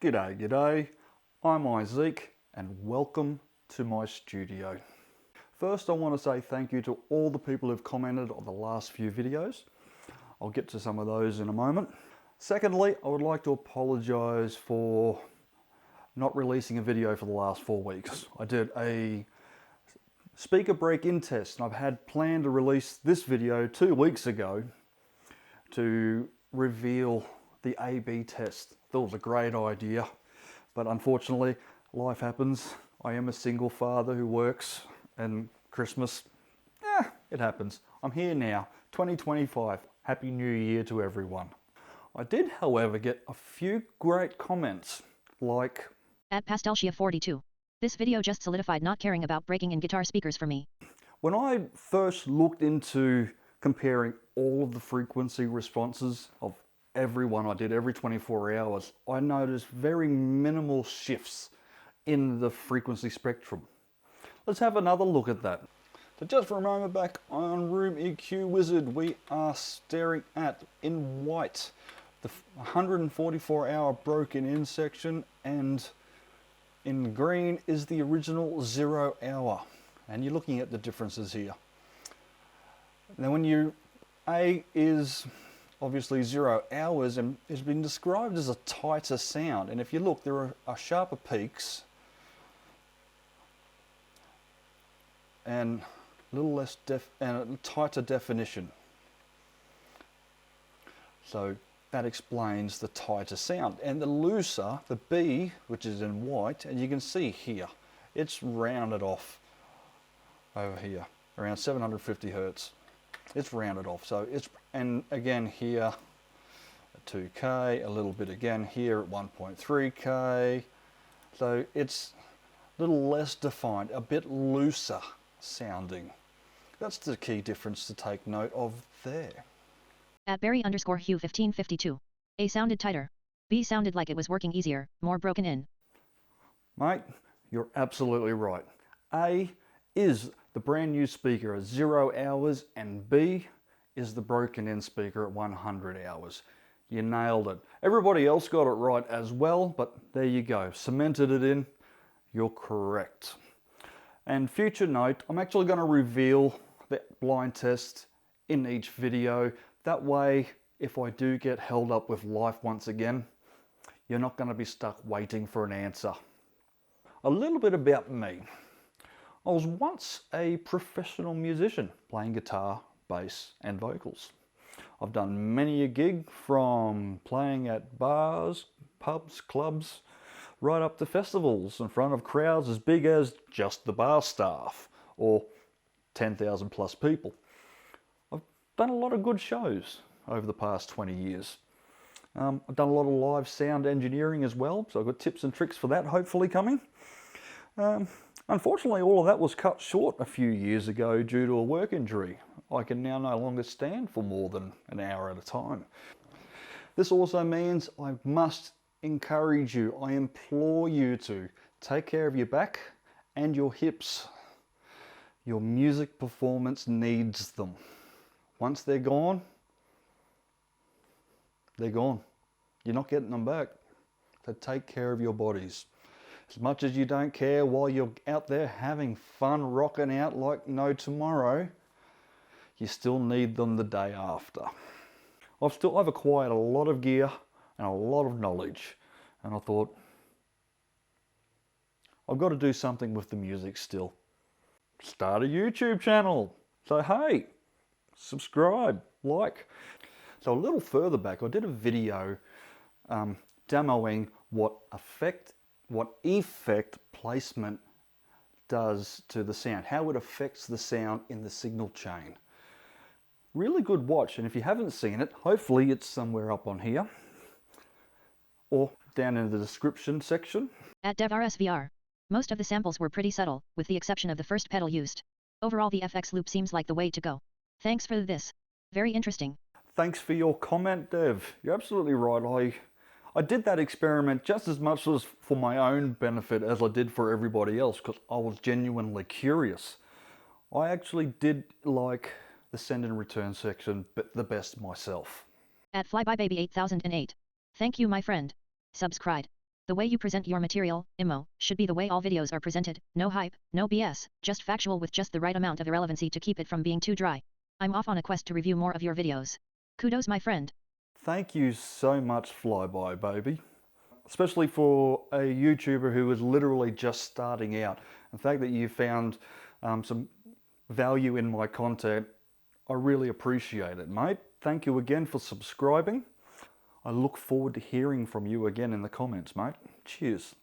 G'day, g'day. I'm Isaac and welcome to my studio. First, I want to say thank you to all the people who've commented on the last few videos. I'll get to some of those in a moment. Secondly, I would like to apologise for not releasing a video for the last 4 weeks. I did a speaker break-in test and I've had planned to release this video 2 weeks ago to reveal the A/B test. That was a great idea, but unfortunately life happens. I am a single father who works, and Christmas, it happens. I'm here now, 2025. Happy New Year to everyone. I did, however, get a few great comments, like At Pastelcia42. This video just solidified not caring about breaking in guitar speakers for me. when I first looked into comparing all of the frequency responses of everyone I did every 24 hours, I noticed very minimal shifts in the frequency spectrum. Let's have another look at that. So just for a moment back on Room EQ Wizard, we are staring at, in white, the 144 hour broken in section, and in green is the original 0 hour. And you're looking at the differences here. Now when A is obviously 0 hours and has been described as a tighter sound, and if you look, there are sharper peaks and a little less and a tighter definition. So that explains the tighter sound. And the looser, the B, which is in white, and you can see here, it's rounded off over here, around 750 Hertz. It's rounded off. So it's, and again here at 2K, a little bit again here at 1.3K. So it's a little less defined, a bit looser sounding. That's the key difference to take note of there. At Barry_Hugh1552. A sounded tighter. B sounded like it was working easier, more broken in. Mate, you're absolutely right. A is the brand new speaker at 0 hours and B is the broken in speaker at 100 hours. You nailed it. Everybody else got it right as well, but there you go. Cemented it in. You're correct. And future note, I'm actually going to reveal the blind test in each video. That way, if I do get held up with life once again, you're not going to be stuck waiting for an answer. A little bit about me. I was once a professional musician playing guitar, bass and vocals. I've done many a gig, from playing at bars, pubs, clubs, right up to festivals in front of crowds as big as just the bar staff or 10,000 plus people. I've done a lot of good shows over the past 20 years. I've done a lot of live sound engineering as well, so I've got tips and tricks for that hopefully coming. Unfortunately, all of that was cut short a few years ago due to a work injury. I can now no longer stand for more than an hour at a time. This also means I must encourage you, I implore you to take care of your back and your hips. Your music performance needs them. Once they're gone, they're gone. You're not getting them back. So take care of your bodies. As much as you don't care while you're out there having fun, rocking out like no tomorrow, you still need them the day after. I've acquired a lot of gear and a lot of knowledge, and I thought, I've got to do something with the music still. Start a YouTube channel. So hey, subscribe, like. So a little further back, I did a video demoing what effect placement does to the sound, how it affects the sound in the signal chain. Really good watch, and if you haven't seen it, hopefully it's somewhere up on here or down in the description section. At DevRSVR. Most of the samples were pretty subtle, with the exception of the first pedal used. Overall the FX loop seems like the way to go. Thanks for this. Very interesting. Thanks for your comment, Dev. You're absolutely right. I did that experiment just as much as for my own benefit as I did for everybody else, because I was genuinely curious. I actually did like the send and return section the best myself. At Flybybaby8008. Thank you my friend. Subscribe. The way you present your material, IMO, should be the way all videos are presented, no hype, no BS, just factual with just the right amount of irrelevancy to keep it from being too dry. I'm off on a quest to review more of your videos. Kudos, my friend. Thank you so much, Flyby Baby. Especially for a YouTuber who is literally just starting out. The fact that you found some value in my content, I really appreciate it, mate. Thank you again for subscribing. I look forward to hearing from you again in the comments, mate. Cheers.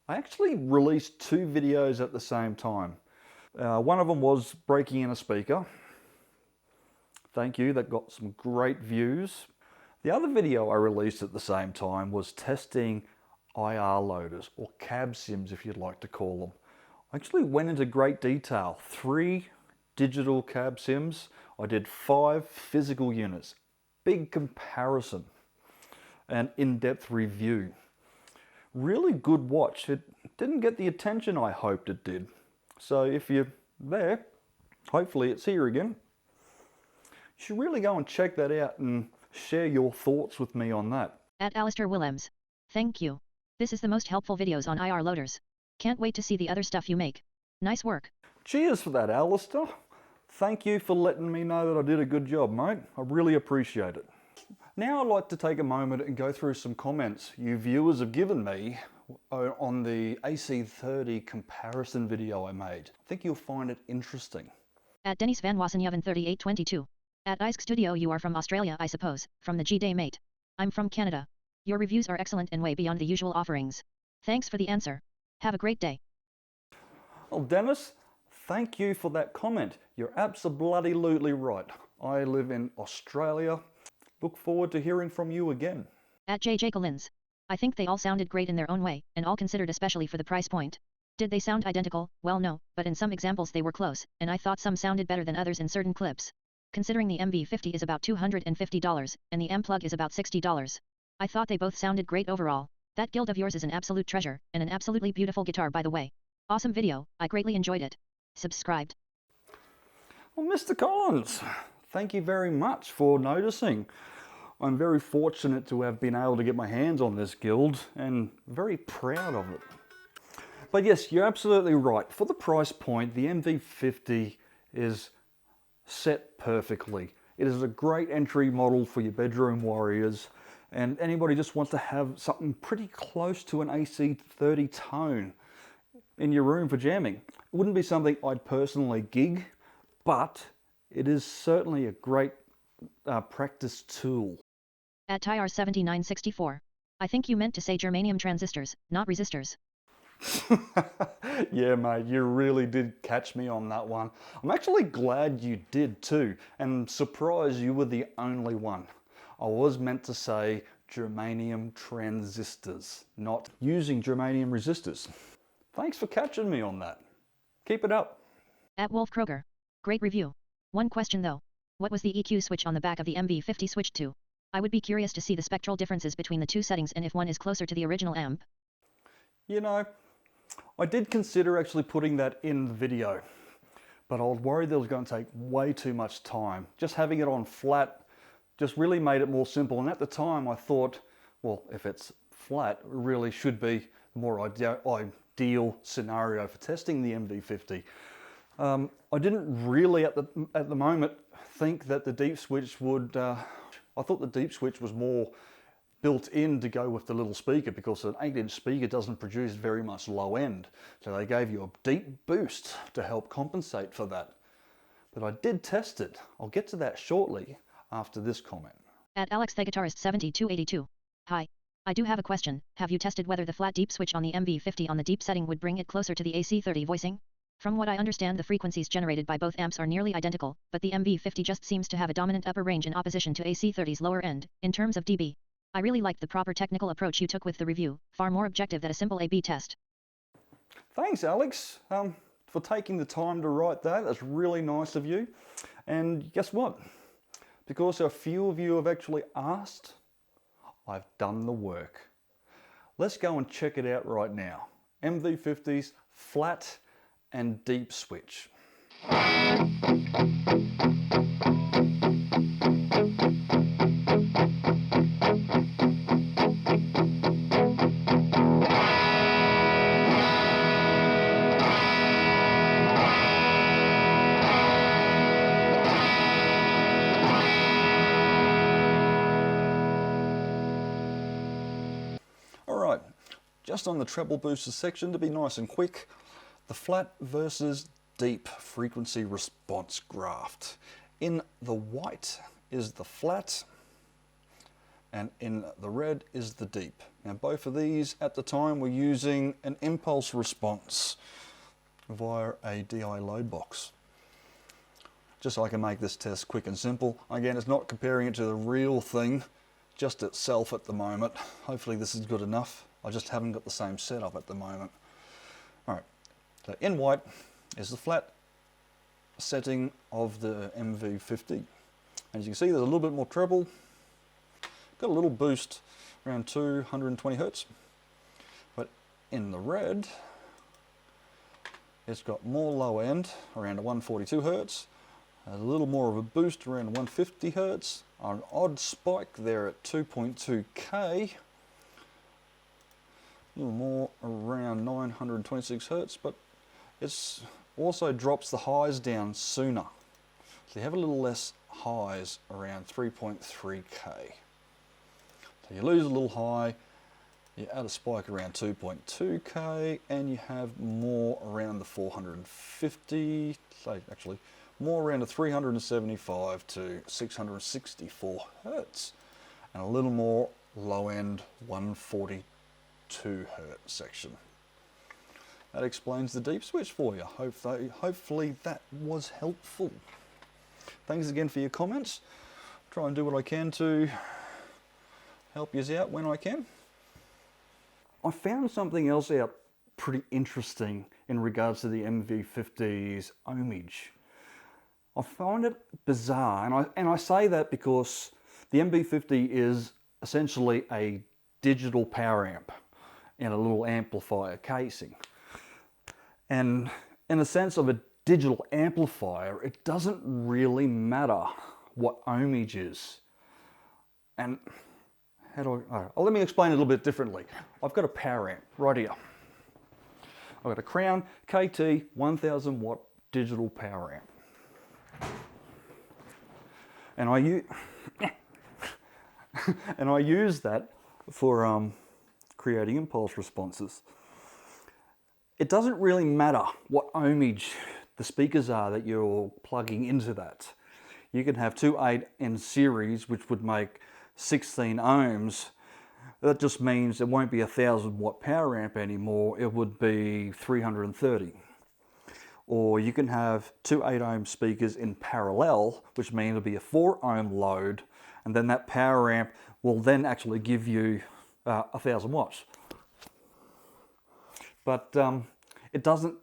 I actually released 2 videos at the same time. One of them was breaking in a speaker. Thank you, that got some great views. The other video I released at the same time was testing IR loaders, or cab sims if you'd like to call them. I actually went into great detail. 3 digital cab sims. I did 5 physical units. Big comparison and in-depth review. Really good watch. It didn't get the attention I hoped it did. So if you're there, hopefully it's here again. You should really go and check that out and share your thoughts with me on that. At Alistair Willems. Thank you. This is the most helpful videos on IR loaders. Can't wait to see the other stuff you make. Nice work. Cheers for that, Alistair. Thank you for letting me know that I did a good job, mate. I really appreciate it. Now I'd like to take a moment and go through some comments you viewers have given me on the AC30 comparison video I made. I think you'll find it interesting. At Dennis Van Wassenjeven 3822. At Isk Studio, you are from Australia, I suppose, from the G-Day mate. I'm from Canada. Your reviews are excellent and way beyond the usual offerings. Thanks for the answer. Have a great day. Well, Dennis, thank you for that comment. You're absolutely right. I live in Australia. Look forward to hearing from you again. At JJ Collins. I think they all sounded great in their own way, and all considered especially for the price point. Did they sound identical? Well, no, but in some examples they were close, and I thought some sounded better than others in certain clips. Considering the MV50 is about $250, and the M plug is about $60. I thought they both sounded great overall. That guild of yours is an absolute treasure, and an absolutely beautiful guitar by the way. Awesome video, I greatly enjoyed it. Subscribed. Well, Mr. Collins, thank you very much for noticing. I'm very fortunate to have been able to get my hands on this guild, and very proud of it. But yes, you're absolutely right. For the price point, the MV50 is set perfectly. It is a great entry model for your bedroom warriors, and anybody just wants to have something pretty close to an AC30 tone in your room for jamming. It wouldn't be something I'd personally gig, but it is certainly a great practice tool. At Tyr7964. I think you meant to say germanium transistors, not resistors. Yeah, mate, you really did catch me on that one. I'm actually glad you did too, and surprised you were the only one. I was meant to say germanium transistors, not using germanium resistors. Thanks for catching me on that. Keep it up. At Wolf Kroger. Great review. One question though. What was the EQ switch on the back of the MV50 switched to? I would be curious to see the spectral differences between the two settings and if one is closer to the original amp. You know, I did consider actually putting that in the video, but I was worried that it was going to take way too much time. Just having it on flat just really made it more simple. And at the time I thought, well, if it's flat, it really should be the more ideal scenario for testing the MV50. I didn't really at the moment think that the deep switch would, I thought the deep switch was more built in to go with the little speaker, because an 8-inch speaker doesn't produce very much low end. So they gave you a deep boost to help compensate for that. But I did test it. I'll get to that shortly after this comment. At Alex the Guitarist 7282. Hi. I do have a question. Have you tested whether the flat deep switch on the MV50 on the deep setting would bring it closer to the AC30 voicing? From what I understand, the frequencies generated by both amps are nearly identical, but the MV50 just seems to have a dominant upper range in opposition to AC30's lower end, in terms of dB. I really liked the proper technical approach you took with the review, far more objective than a simple A/B test. Thanks, Alex, for taking the time to write that. That's really nice of you. And guess what? Because a few of you have actually asked, I've done the work. Let's go and check it out right now. MV50's flat and deep switch. just on the treble booster section to be nice and quick, the flat versus deep frequency response graph. In the white is the flat, and in the red is the deep. Now both of these at the time were using an impulse response via a DI load box. Just so I can make this test quick and simple. Again, it's not comparing it to the real thing, just itself at the moment. Hopefully this is good enough. I just haven't got the same setup at the moment. Alright, so in white is the flat setting of the MV50. As you can see, there's a little bit more treble. Got a little boost around 220 Hertz. But in the red, it's got more low end, around 142 Hertz. A little more of a boost around 150 Hertz. An odd spike there at 2.2K. A little more around 926 Hertz, but it also drops the highs down sooner. So you have a little less highs around 3.3K. So you lose a little high, you add a spike around 2.2K, and you have more around the 450, so actually more around the 375 to 664 Hertz, and a little more low end 142 Hertz section. That explains the deep switch for you. Hopefully that was helpful. Thanks again for your comments. Try and do what I can to help you out when I can. I found something else out pretty interesting in regards to the MV50's ohmage. I find it bizarre, and I say that because the MV50 is essentially a digital power amp in a little amplifier casing. And in the sense of a digital amplifier, it doesn't really matter what ohmage is. And how do let me explain it a little bit differently. I've got a power amp right here. I've got a Crown KT 1000 watt digital power amp. And I use that for creating impulse responses. It doesn't really matter what ohmage the speakers are that you're plugging into that. You can have two 8 in series, which would make 16 ohms. That just means it won't be a 1000 watt power amp anymore, it would be 330. Or you can have two 8 ohm speakers in parallel, which means it'll be a 4 ohm load, and then that power amp will then actually give you 1000 watts. But it doesn't,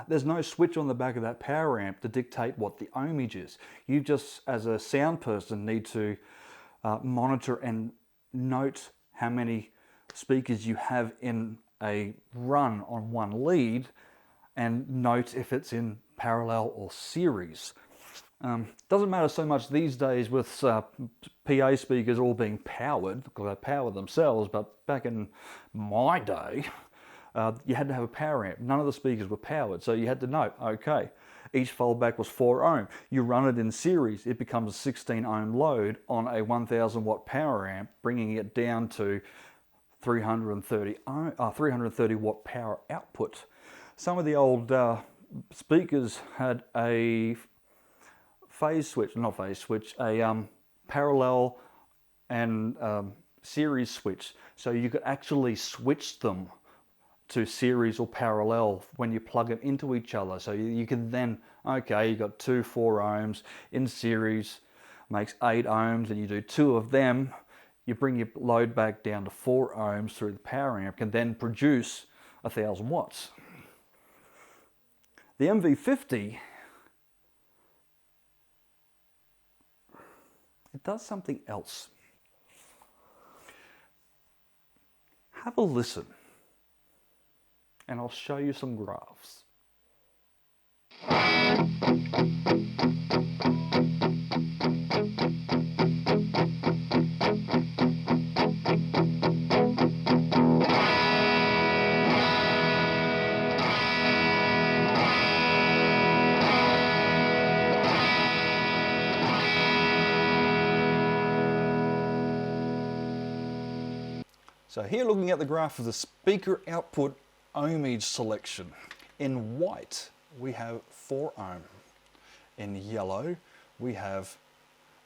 there's no switch on the back of that power amp to dictate what the ohmage is. You just, as a sound person, need to monitor and note how many speakers you have in a run on one lead, and note if it's in parallel or series. Doesn't matter so much these days with PA speakers all being powered, because they power themselves, but back in my day, you had to have a power amp. None of the speakers were powered, so you had to note, okay, each foldback was 4 ohm. You run it in series, it becomes a 16 ohm load on a 1000 watt power amp, bringing it down to 330 watt power output. Some of the old speakers had a a parallel and series switch. So you could actually switch them to series or parallel when you plug it into each other. So you can then, okay, you got two 4 ohms in series, makes 8 ohms, and you do 2 of them, you bring your load back down to 4 ohms through the power amp, can then produce 1000 watts. The MV50, it does something else. Have a listen, and I'll show you some graphs. So here looking at the graph of the speaker output ohmage selection. In white we have 4 ohm. In yellow we have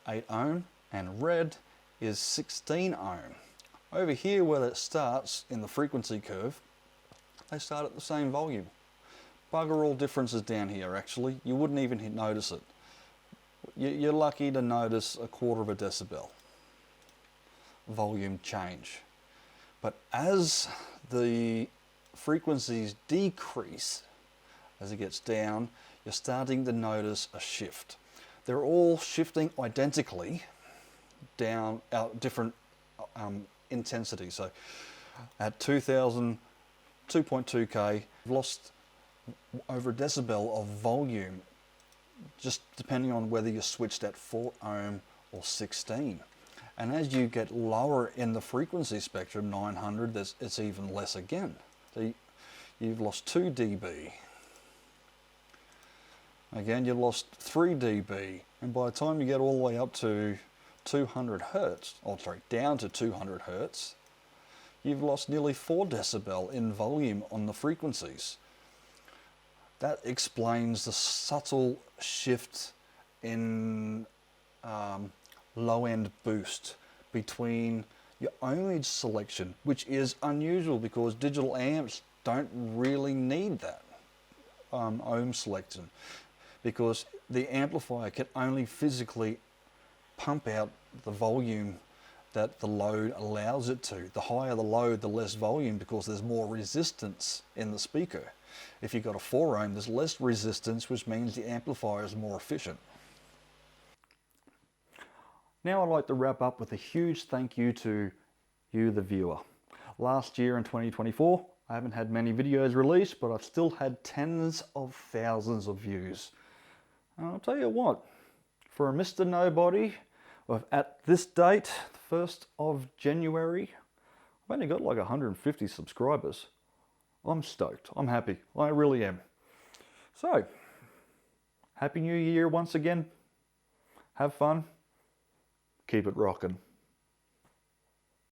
8 ohm, and red is 16 ohm. Over here where it starts in the frequency curve, they start at the same volume. Bugger all differences down here actually, you wouldn't even notice it. You're lucky to notice a quarter of a decibel volume change. But as the frequencies decrease, as it gets down, you're starting to notice a shift. They're all shifting identically down at different intensity. So at 2000, 2.2K, you've lost over a decibel of volume, just depending on whether you switched at 4 ohm or 16. And as you get lower in the frequency spectrum, 900, it's even less again. So you've lost 2 dB. Again, you lost 3 dB. And by the time you get all the way up to 200 hertz, down to 200 hertz, you've lost nearly 4 decibel in volume on the frequencies. That explains the subtle shift in low-end boost between your ohmage selection, which is unusual because digital amps don't really need that ohm selection, because the amplifier can only physically pump out the volume that the load allows it to. The higher the load, the less volume, because there's more resistance in the speaker. If you've got a 4 ohm, there's less resistance, which means the amplifier is more efficient. Now I'd like to wrap up with a huge thank you to you, the viewer. Last year in 2024, I haven't had many videos released, but I've still had tens of thousands of views. And I'll tell you what, for a Mr. Nobody, at this date, the 1st of January, I've only got like 150 subscribers. I'm stoked. I'm happy. I really am. So, Happy New Year once again. Have fun. Keep it rockin'.